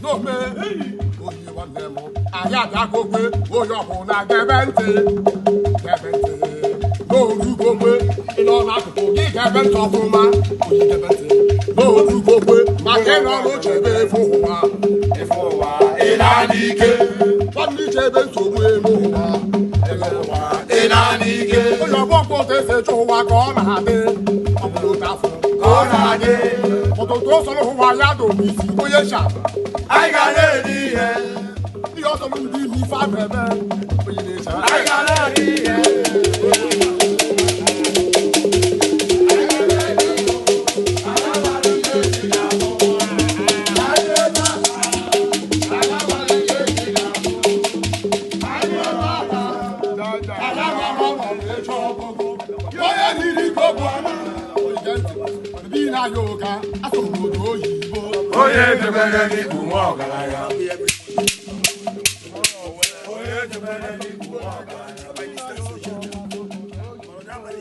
No me, onye nwanne m anyị abịagokwe onye ọbụla gebe ntị n'orugokwe ịnọ n'akụkụ gị gebe ntị ọfụma onye gebe ntị n'orugokwe maka ịnọ n'ochebe efe ụwa ịna n'ike nwanne ichebe nsogbu eme ụwa ịna n'ike onye ọgbọ mkpọta esi eche ụwa ka ọ na-adị ọ bụrụ otu afọ ka ọ na-adị ọtụtụ ụsọrọ ụwa ya dụ n'isi onye sha I got it here. You also want to be five I got it here. Yoga, I don't know you. Oh, yeah, the man need to walk.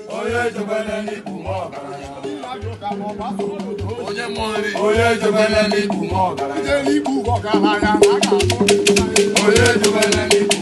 Oh, yeah,